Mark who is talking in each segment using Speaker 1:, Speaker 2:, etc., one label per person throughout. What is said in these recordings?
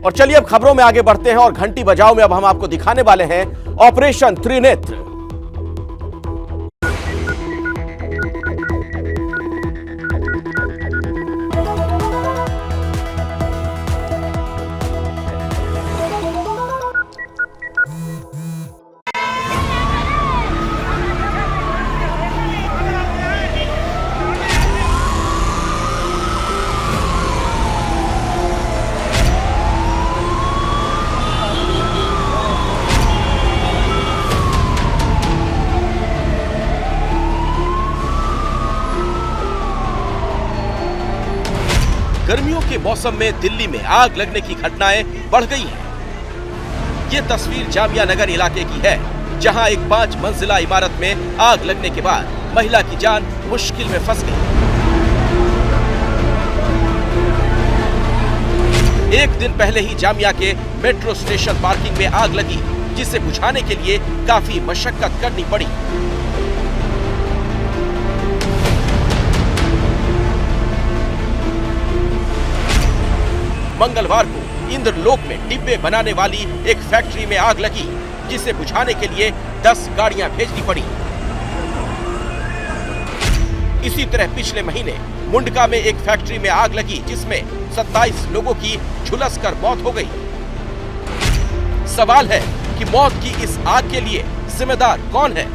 Speaker 1: और चलिए अब खबरों में आगे बढ़ते हैं और घंटी बजाओ में अब हम आपको दिखाने वाले हैं ऑपरेशन त्रिनेत्र। गर्मियों के मौसम में दिल्ली में आग लगने की घटनाएं बढ़ गई हैं। ये तस्वीर जामिया नगर इलाके की है, जहां एक 5 मंजिला इमारत में आग लगने के बाद महिला की जान मुश्किल में फंस गई। एक दिन पहले ही जामिया के मेट्रो स्टेशन पार्किंग में आग लगी, जिसे बुझाने के लिए काफी मशक्कत करनी पड़ी। मंगलवार को इंद्रलोक में डिब्बे बनाने वाली एक फैक्ट्री में आग लगी, जिसे बुझाने के लिए 10 गाड़ियां भेजनी पड़ी। इसी तरह पिछले महीने मुंडका में एक फैक्ट्री में आग लगी, जिसमें 27 लोगों की झुलसकर मौत हो गई। सवाल है कि मौत की इस आग के लिए जिम्मेदार कौन है?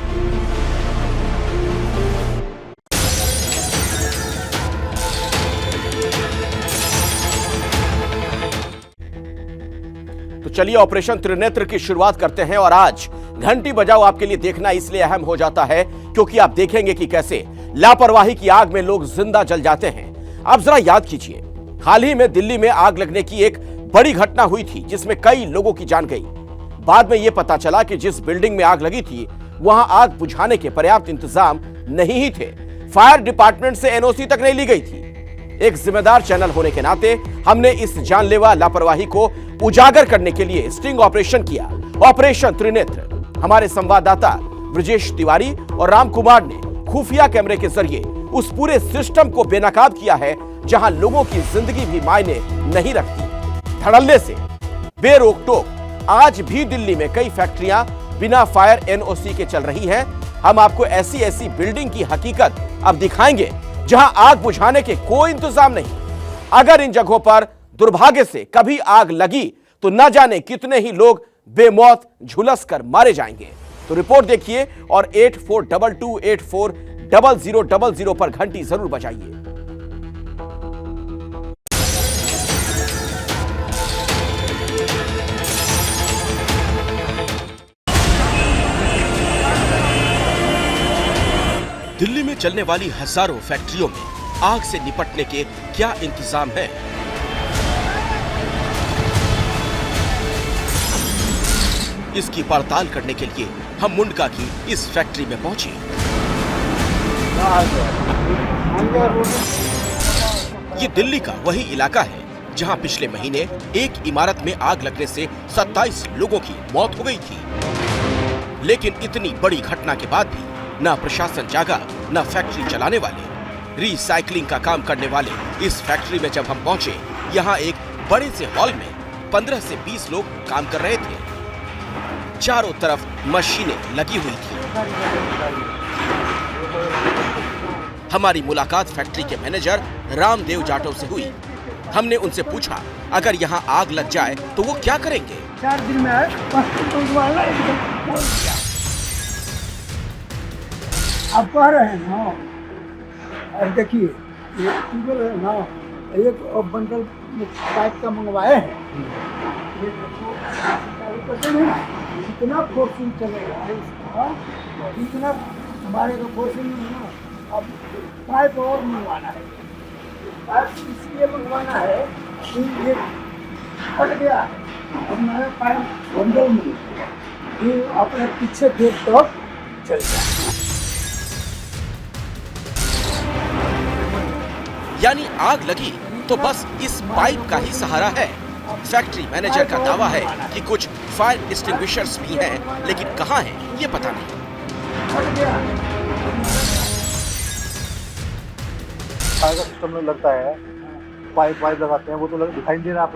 Speaker 1: तो चलिए ऑपरेशन त्रिनेत्र की शुरुआत करते हैं। और आज घंटी बजाओ आपके लिए देखना इसलिए अहम हो जाता है क्योंकि आप देखेंगे कि कैसे लापरवाही की आग में लोग जिंदा जल जाते हैं। आप जरा याद कीजिए, हाल ही में दिल्ली में आग लगने की एक बड़ी घटना हुई थी, जिसमें कई लोगों की जान गई। बाद में यह पता चला कि जिस बिल्डिंग में आग लगी थी वहां आग बुझाने के पर्याप्त इंतजाम नहीं ही थे। फायर डिपार्टमेंट से एनओसी तक नहीं ली गई थी। एक जिम्मेदार चैनल होने के नाते हमने इस जानलेवा लापरवाही को उजागर करने के लिए स्टिंग ऑपरेशन किया, ऑपरेशन त्रिनेत्र। हमारे संवाददाता ब्रजेश तिवारी और राम कुमार ने खुफिया कैमरे के जरिए उस पूरे सिस्टम को बेनकाब किया है, जहां लोगों की जिंदगी भी मायने नहीं रखती। धड़ल्ले से बेरोक टोक आज भी दिल्ली में कई फैक्ट्रियां बिना फायर एनओसी के चल रही हैं। हम आपको ऐसी ऐसी बिल्डिंग की हकीकत अब दिखाएंगे जहां आग बुझाने के कोई इंतजाम नहीं। अगर इन जगहों पर दुर्भाग्य से कभी आग लगी तो न जाने कितने ही लोग बेमौत झुलस कर मारे जाएंगे। तो रिपोर्ट देखिए और 8422840000 पर घंटी जरूर बजाइए। दिल्ली में चलने वाली हजारों फैक्ट्रियों में आग से निपटने के क्या इंतजाम है? इसकी पड़ताल करने के लिए हम मुंडका की इस फैक्ट्री में पहुंचे। ये दिल्ली का वही इलाका है जहां पिछले महीने एक इमारत में आग लगने से 27 लोगों की मौत हो गई थी। लेकिन इतनी बड़ी घटना के बाद भी न प्रशासन जागा, न फैक्ट्री चलाने वाले। रिसाइकलिंग का काम करने वाले इस फैक्ट्री में जब हम पहुंचे, यहाँ एक बड़े से हॉल में 15 से 20 लोग काम कर रहे थे। चारों तरफ मशीनें लगी हुई थी। हमारी मुलाकात फैक्ट्री के मैनेजर रामदेव जाटव से हुई। हमने उनसे पूछा, अगर यहाँ आग लग जाए तो वो क्या करेंगे?
Speaker 2: 4 दिन में आप कह रहे हैं ना, और देखिए ये ट्यूबवेल है ना, एक बंडल पाइप का मंगवाए हैं, इतना फोर्सिंग चलेगा इसका, इतना हमारे को फोर्सिंग ना, अब पाइप और मंगवाना है। पाइप इसलिए मंगवाना है कि ये फट गया है, अब नया पाइप बंडल में ये अपने पीछे देर तक चल जाए।
Speaker 1: यानी आग लगी तो बस इस पाइप का ही सहारा है। फैक्ट्री मैनेजर का दावा है कि कुछ फायर एक्सटिंग्विशर्स भी हैं, लेकिन कहाँ हैं ये पता नहीं।
Speaker 3: फायर का सिस्टम में लगता है, पाइप लगाते हैं, वो तो दिखाई नहीं दे रहा। आप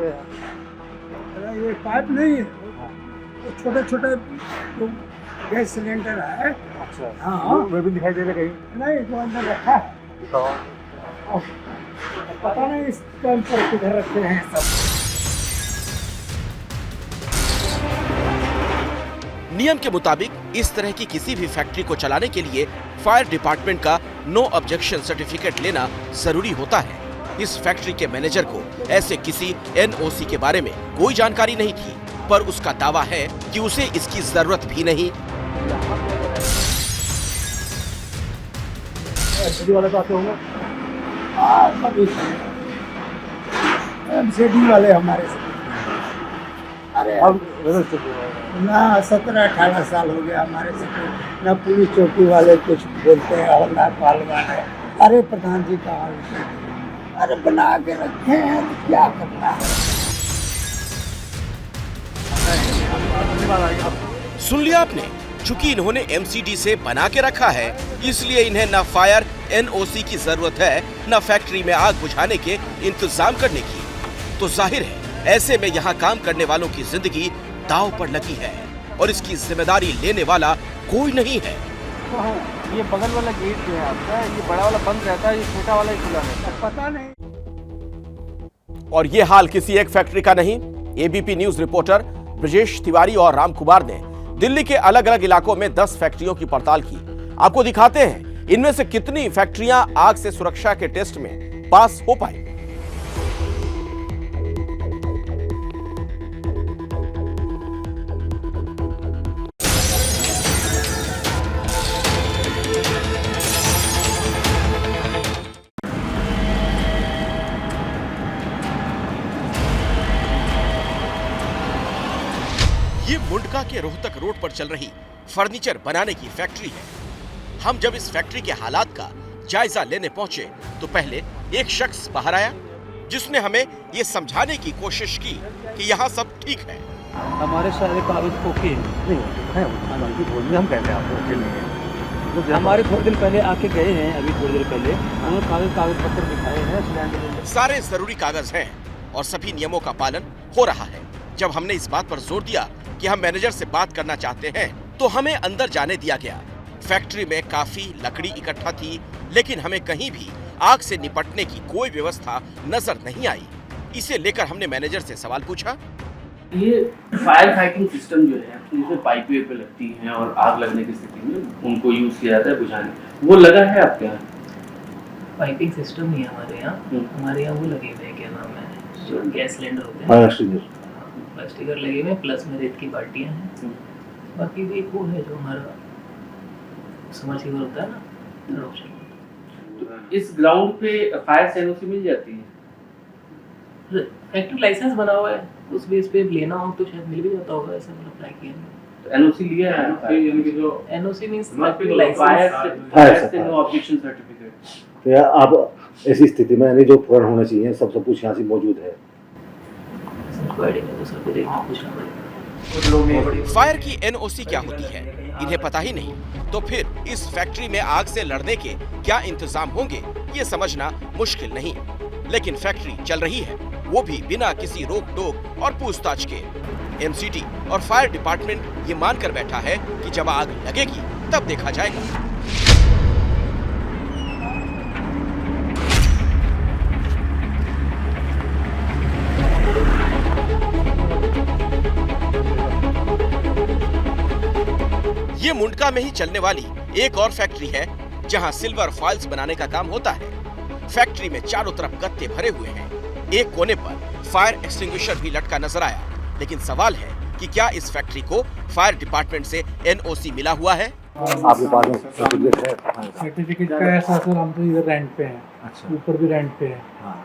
Speaker 2: ये पाइप नहीं है, वो छोटे छोटे गैस सिलेंडर है।
Speaker 3: अच्छा,
Speaker 2: हाँ।
Speaker 3: वो भी दिखाई दे रहे कहीं?
Speaker 2: नहीं, जो अंदर रखा है, अब पता नहीं इस टाइम पर किधर रखे हैं सब।
Speaker 1: नियम के मुताबिक इस तरह की किसी भी फैक्ट्री को चलाने के लिए फायर डिपार्टमेंट का नो ऑब्जेक्शन सर्टिफिकेट लेना जरूरी होता है। इस फैक्ट्री के मैनेजर को ऐसे किसी एनओसी के बारे में कोई जानकारी नहीं थी, पर उसका दावा है कि उसे इसकी जरूरत भी नहीं।
Speaker 3: एमसीडी वाले तो आते होंगे?
Speaker 2: एमसीडी वाले हमारे से, अरे
Speaker 3: अब
Speaker 2: ना 17-18 साल हो गया हमारे से, ना पुलिस चौकी वाले कुछ बोलते हैं, हवलदार पहलवान है, अरे प्रधान जी का हाल, अरे बना के रखे हैं तो क्या करना है।
Speaker 1: सुन लिया आपने, चूंकि इन्होंने एमसीडी से बना के रखा है, इसलिए इन्हें न फायर एनओसी की जरूरत है, न फैक्ट्री में आग बुझाने के इंतजाम करने की। तो जाहिर है ऐसे में यहाँ काम करने वालों की जिंदगी दांव पर लगी है और इसकी जिम्मेदारी लेने वाला कोई नहीं है।
Speaker 3: ये बगल वाला गेट जो है आपका, ये बड़ा वाला बंद रहता है, ये छोटा वाला ही खुला रहता है।
Speaker 2: पता नहीं।
Speaker 1: और ये हाल किसी एक फैक्ट्री का नहीं। ABP news reporter Brajesh Tiwari और राम कुमार ने दिल्ली के अलग अलग इलाकों में 10 फैक्ट्रियों की पड़ताल की। आपको दिखाते हैं इनमें से कितनी फैक्ट्रियां आग से सुरक्षा के टेस्ट में पास हो पाई। ये मुंडका के रोहतक रोड पर चल रही फर्नीचर बनाने की फैक्ट्री है। हम जब इस फैक्ट्री के हालात का जायजा लेने पहुंचे तो पहले एक शख्स बाहर आया जिसने हमें ये समझाने की कोशिश की कि यहाँ सब ठीक है।
Speaker 3: हमारे सारे कागज ओके नहीं है, हम कहते हैं आपको ओके नहीं है। हमारे थोड़े दिन पहले आके गए हैं, अभी थोड़ी देर पहले उन्होंने कागज पत्र दिखाए हैं सिलेंडर।
Speaker 1: सारे जरूरी कागज हैं और सभी नियमों का पालन हो रहा है। जब हमने इस बात पर जोर दिया कि हम मैनेजर से बात करना चाहते हैं तो हमें अंदर जाने दिया गया। फैक्ट्री में काफी लकड़ी इकट्ठा थी, लेकिन हमें कहीं भी आग से निपटने की कोई व्यवस्था नजर नहीं आई। इसे लेकर हमने मैनेजर से सवाल पूछा।
Speaker 4: ये फायर फाइटिंग सिस्टम जो है इसमें पाइपें पे लगती हैं और आग लगने की स्थिति में उनको यूज किया जाता है बुझाने, वो लगा है आपके यहाँ?
Speaker 5: पाइपिंग सिस्टम नहीं है हमारे यहाँ। हमारे यहाँ वो लगे हुए हैं, क्या नाम है, जो गैस सिलेंडर होते हैं, फायर स्टिकर लगे हुए हैं, प्लस में रेत की बाल्टियाँ हैं। बाकी भी वो है जो हमारा समरसीबल होता है ना, थर्ड ऑप्शन।
Speaker 4: तो इस ग्राउंड पे फायर से एनओसी मिल जाती है?
Speaker 5: फैक्ट्री लाइसेंस बना हुआ है, उस बेस पे लेना हो तो शायद मिल भी जाता होगा, ऐसा मतलब अप्लाई किया है।
Speaker 4: तो एनओसी लिया है यानी कि जो
Speaker 5: NOC means
Speaker 4: factory
Speaker 5: licence.
Speaker 4: Fire से नो ऑब्जेक्शन सर्टिफिकेट।
Speaker 3: तो यार आप ऐसी स्थिति में यानी जो उपकरण होने चाहिए सब कुछ यहाँ से मौजूद है।
Speaker 1: फायर की एनओसी क्या होती है इन्हें पता ही नहीं, तो फिर इस फैक्ट्री में आग से लड़ने के क्या इंतजाम होंगे ये समझना मुश्किल नहीं। लेकिन फैक्ट्री चल रही है, वो भी बिना किसी रोक टोक और पूछताछ के। एमसीडी और फायर डिपार्टमेंट ये मानकर बैठा है कि जब आग लगेगी तब देखा जाएगा। ये मुंडका में ही चलने वाली एक और फैक्ट्री है जहां सिल्वर फॉइल्स बनाने का काम होता है। फैक्ट्री में चारों तरफ गत्ते भरे हुए हैं। एक कोने पर फायर एक्सटिंग्विशर भी लटका नजर आया, लेकिन सवाल है कि क्या इस फैक्ट्री को फायर डिपार्टमेंट से एनओसी मिला हुआ है?
Speaker 3: आपके पास सर्टिफिकेट है?
Speaker 6: सर्टिफिकेट का ऐसा सर, हम तो इधर रेंट पे हैं।
Speaker 3: अच्छा।
Speaker 6: ऊपर भी रेंट पे है।
Speaker 3: हाँ।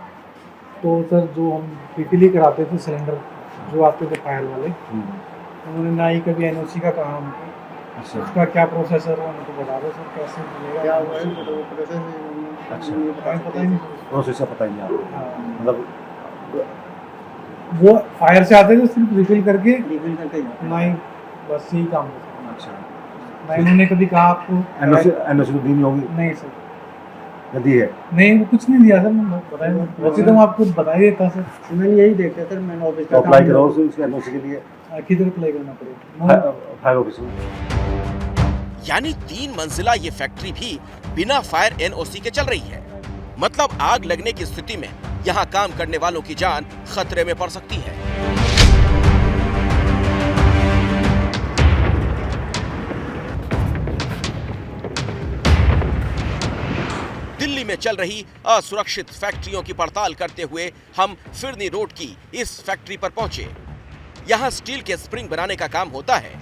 Speaker 6: तो सर जो हम रिफिल कराते थे सिलेंडर जो आते थे फायर वाले, उन्होंने ना ही कभी एनओसी का काम।
Speaker 3: अच्छा।
Speaker 6: उसका क्या प्रोसेस है उनको बता दो सर, कैसे मिलेगा?
Speaker 2: क्या हुआ है तो प्रोसेस
Speaker 3: अच्छा,
Speaker 6: पता ही नहीं।
Speaker 3: प्रोसेस पता ही नहीं आपको?
Speaker 6: हाँ।
Speaker 3: मतलब
Speaker 6: वो फायर से आते थे सिर्फ रिफिल करके, ना ही बस यही काम होता।
Speaker 3: अच्छा।
Speaker 6: ना इन्होंने कभी कहा आपको
Speaker 3: एनओसी तो दी नहीं होगी?
Speaker 6: नहीं सर,
Speaker 7: दी है।
Speaker 6: नहीं वो कुछ नहीं दिया सर, मैं बताया वैसे तो मैं आपको बता ही देता सर।
Speaker 2: मैंने यही देखा सर, मैंने ऑफिस
Speaker 7: तो अप्लाई करो उसके एनओसी के लिए
Speaker 6: किधर अप्लाई करना पड़ेगा?
Speaker 7: फायर ऑफिस में।
Speaker 1: यानी 3 मंजिला ये फैक्ट्री भी बिना फायर एनओसी के चल रही है। मतलब आग लगने की स्थिति में यहाँ काम करने वालों की जान खतरे में पड़ सकती है। दिल्ली में चल रही असुरक्षित फैक्ट्रियों की पड़ताल करते हुए हम फिरनी रोड की इस फैक्ट्री पर पहुंचे। यहाँ स्टील के स्प्रिंग बनाने का काम होता है।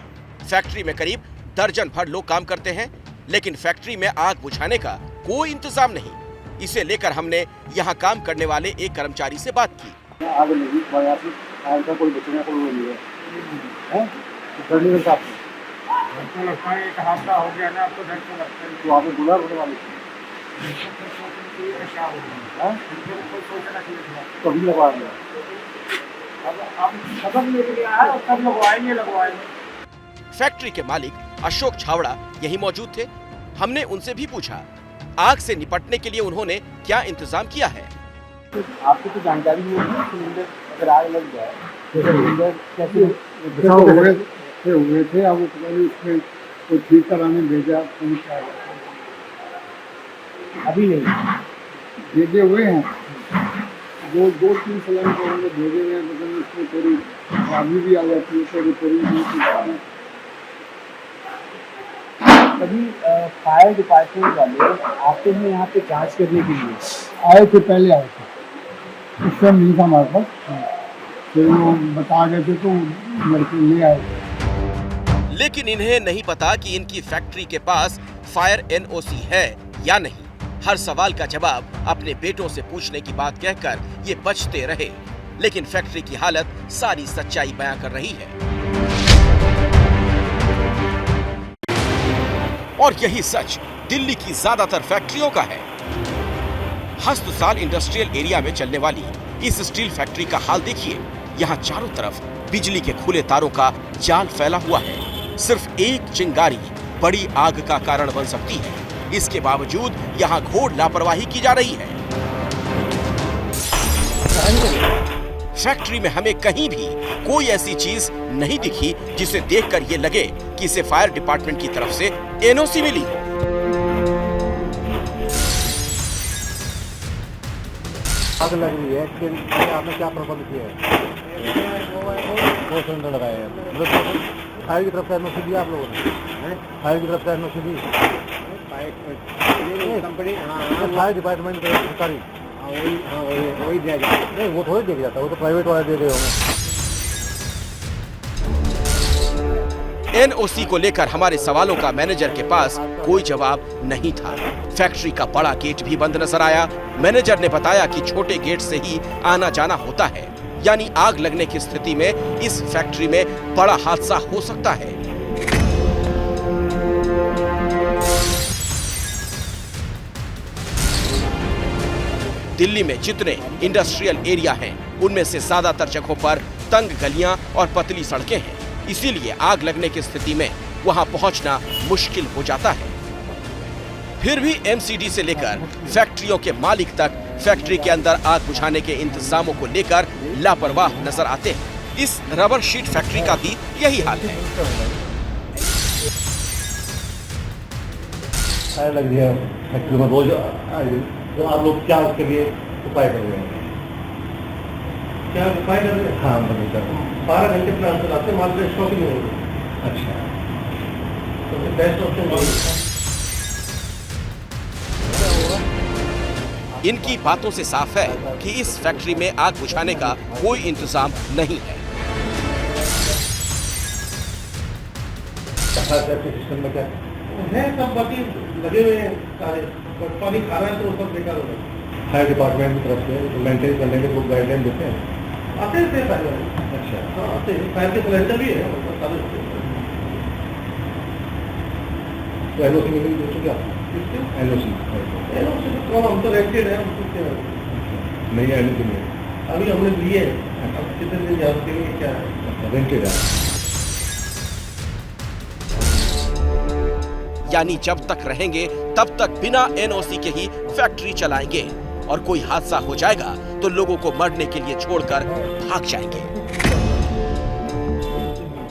Speaker 1: फैक्ट्री में करीब दर्जन भर लोग काम करते हैं, लेकिन फैक्ट्री में आग बुझाने का कोई इंतजाम नहीं। इसे लेकर हमने यहाँ काम करने वाले एक कर्मचारी से बात की।
Speaker 7: आग लगी फायर का कोई बचने को नहीं है, हैं? तो डरने का
Speaker 2: हमको लगता है एक हादसा हो गया ना, आपको डर तो लगता है।
Speaker 7: तो आपने बोला होने वाले
Speaker 2: क्या हो गया? कोई सोचना चाहिए था।
Speaker 7: कभी लगवा दिया।
Speaker 2: अब सबक मिल गया है, सब लगवाएंगे।
Speaker 1: फैक्ट्री के मालिक अशोक छावड़ा यही मौजूद थे। हमने उनसे भी पूछा आग से निपटने के लिए उन्होंने क्या इंतजाम किया है।
Speaker 2: आपको तो जानकारी नहीं होगी सिलेंडर अगर आग लग जाए तो सिलेंडर कैसे
Speaker 7: हुए थे। अब उसमें कोई ठीक कराने भेजा,
Speaker 2: अभी नहीं
Speaker 7: भेजे हुए हैं। 2-3 सिलेंडर हमने भेजे हुए हैं, मतलब उसमें थोड़ी खराबी भी आ जाती है, थोड़ी थोड़ी।
Speaker 2: कभी फायर डिपार्टमेंट वाले आते हैं यहाँ पे जांच करने के लिए?
Speaker 7: आए थे, पहले आए थे, उस टाइम नहीं था हमारे पास। फिर वो बता गए थे तो लड़के ले आए थे।
Speaker 1: लेकिन इन्हें नहीं पता कि इनकी फैक्ट्री के पास फायर एनओसी है या नहीं। हर सवाल का जवाब अपने बेटों से पूछने की बात कहकर ये बचते रहे, लेकिन फैक्ट्री की हालत सारी सच्चाई बयां कर रही है। और यही सच दिल्ली की ज्यादातर फैक्ट्रियों का है। हस्तसाल इंडस्ट्रियल एरिया में चलने वाली इस स्टील फैक्ट्री का हाल देखिए। यहाँ चारों तरफ बिजली के खुले तारों का जाल फैला हुआ है। सिर्फ एक चिंगारी बड़ी आग का कारण बन सकती है। इसके बावजूद यहाँ घोर लापरवाही की जा रही है। फैक्ट्री में हमें कहीं भी कोई ऐसी चीज नहीं दिखी जिसे देखकर ये लगे कि इसे फायर डिपार्टमेंट की तरफ से एनओसी मिली।
Speaker 7: आग लग रही है, आपने क्या प्रबंध किया है? 2 सिलेंडर लगाए हैं। फायर की तरफ से एनओसी दिया आप लोगों ने? फायर की तरफ से एनओसी दी कंपनी? फायर डिपार्टमेंट सरकारी वही दिया जाता है। नहीं, वो थोड़ी दिया जाता है, वो तो प्राइवेट वाले दे रहे होंगे।
Speaker 1: एनओसी को लेकर हमारे सवालों का मैनेजर के पास कोई जवाब नहीं था। फैक्ट्री का बड़ा गेट भी बंद नजर आया। मैनेजर ने बताया कि छोटे गेट से ही आना जाना होता है, यानी आग लगने की स्थिति में इस फैक्ट्री में बड़ा हादसा हो सकता है। दिल्ली में जितने इंडस्ट्रियल एरिया हैं, उनमें से ज्यादातर जगहों पर तंग गलियां और पतली सड़कें हैं। इसीलिए आग लगने की स्थिति में वहां पहुंचना मुश्किल हो जाता है। फिर भी एमसीडी से लेकर फैक्ट्रियों के मालिक तक फैक्ट्री के अंदर आग बुझाने के इंतजामों को लेकर लापरवाह नजर आते हैं। इस रबर शीट फैक्ट्री का भी यही हाल है।
Speaker 7: फायर लग गया फैक्ट्री में रोज, तो आप लोग क्या उसके लिए उपाय कर रहे हैं? क्या उपाय कर रहे हैं? हाँ, 12 घंटे प्लांट चलाते, माल का स्टॉक नहीं होगा। अच्छा, तो बेस्ट ऑप्शन
Speaker 1: इनकी बातों से साफ है कि इस फैक्ट्री में आग बुझाने का कोई इंतजाम नहीं है।
Speaker 7: सिस्टम में क्या है? सब बाकी लगे हुए हैं सारे, पानी खा रहा है तो सब बेकार हो गया। फायर डिपार्टमेंट की तरफ से मेंटेन करने के लोग गाइडलाइन देते हैं। आते हैं फायर वाले? अच्छा, हाँ आते हैं। फायर के सिलेंडर भी है। तो एनओसी मिलेगी दोस्तों क्या? एनओसी तो हम तो रेस्टेड है, नहीं एनओसी नहीं अभी हमने लिए है। अब कितने दिन जा उसके लिए क्या है? रेंटेड है।
Speaker 1: यानी जब तक रहेंगे तब तक बिना एनओसी के ही फैक्ट्री चलाएंगे और कोई हादसा हो जाएगा तो लोगों को मरने के लिए छोड़कर भाग जाएंगे।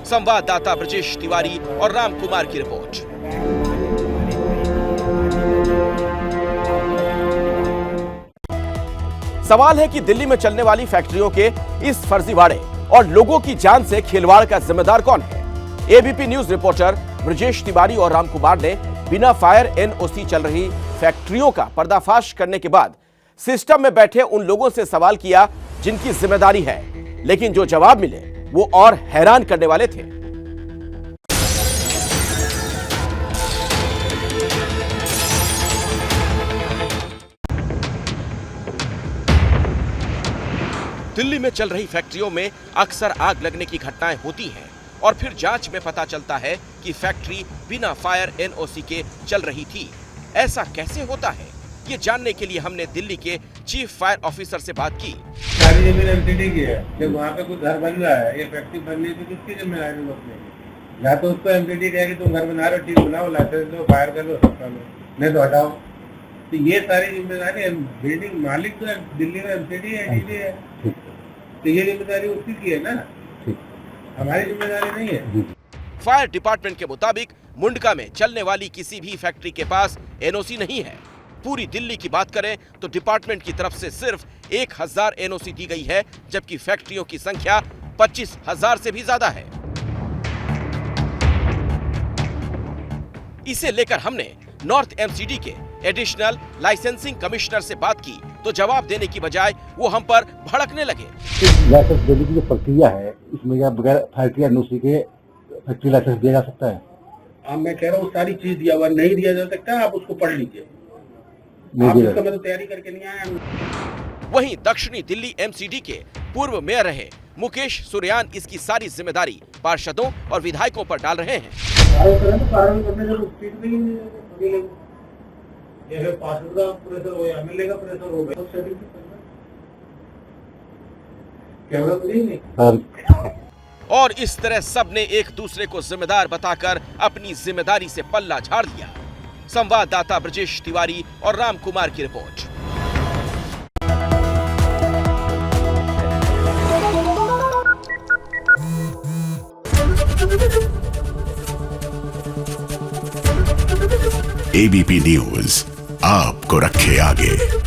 Speaker 1: संवाददाता ब्रजेश तिवारी और राम कुमार की रिपोर्ट। सवाल है कि दिल्ली में चलने वाली फैक्ट्रियों के इस फर्जीवाड़े और लोगों की जान से खिलवाड़ का जिम्मेदार कौन है? ABP news reporter Brajesh Tiwari और राम कुमार ने बिना फायर एनओसी चल रही फैक्ट्रियों का पर्दाफाश करने के बाद सिस्टम में बैठे उन लोगों से सवाल किया जिनकी जिम्मेदारी है, लेकिन जो जवाब मिले वो और हैरान करने वाले थे। दिल्ली में चल रही फैक्ट्रियों में अक्सर आग लगने की घटनाएं होती हैं और फिर जांच में पता चलता है कि फैक्ट्री बिना फायर एनओसी के चल रही थी। ऐसा कैसे होता है, ये जानने के लिए हमने दिल्ली के चीफ फायर ऑफिसर से बात की।
Speaker 7: सारी जमीन एमसीडी की है, जब वहाँ पे कोई घर बन रहा है, ये फैक्ट्री बन रही थी तो उसकी जिम्मेदारी लोग या तो उसको एमसीडी कहेगी तुम घर बना रहे हो, ठीक बनाओ, लाइसेंस लो, फायर कर लो, सबका लो, नहीं तो हटाओ। तो ये सारी जिम्मेदारी बिल्डिंग मालिक तो दिल्ली में एमसीडी है, डीडी है, तो ये जिम्मेदारी उसकी की है ना, हमारी जिम्मेदारी नहीं है।
Speaker 1: फायर डिपार्टमेंट के मुताबिक मुंडका में चलने वाली किसी भी फैक्ट्री के पास एनओसी नहीं है। पूरी दिल्ली की बात करें तो डिपार्टमेंट की तरफ से सिर्फ 1000 एनओसी दी गई है, जबकि फैक्ट्रियों की संख्या 25,000 से भी ज्यादा है। इसे लेकर हमने नॉर्थ एमसीडी के एडिशनल लाइसेंसिंग कमिश्नर से बात की तो जवाब देने की बजाय वो हम पर भड़कने लगे।
Speaker 7: लाइसेंस देने की जो प्रक्रिया है, इसमें क्या बगैर फैक्ट्री एनओसी के फैक्ट्री लाइसेंस दिया जा सकता है?
Speaker 8: अब मैं कह रहा हूँ सारी चीज दिया हुआ नहीं दिया जा सकता, आप उसको पढ़ लीजिए।
Speaker 7: मैं
Speaker 8: तो तैयारी करके नहीं आया।
Speaker 1: वहीं दक्षिणी दिल्ली एमसीडी के पूर्व मेयर रहे मुकेश सुरयान इसकी सारी जिम्मेदारी पार्षदों और विधायकों पर डाल रहे हैं। और इस तरह सबने एक दूसरे को जिम्मेदार बताकर अपनी जिम्मेदारी से पल्ला झाड़ दिया। संवाददाता ब्रजेश तिवारी और राम कुमार की रिपोर्ट।
Speaker 9: एबीपी न्यूज आपको रखे आगे।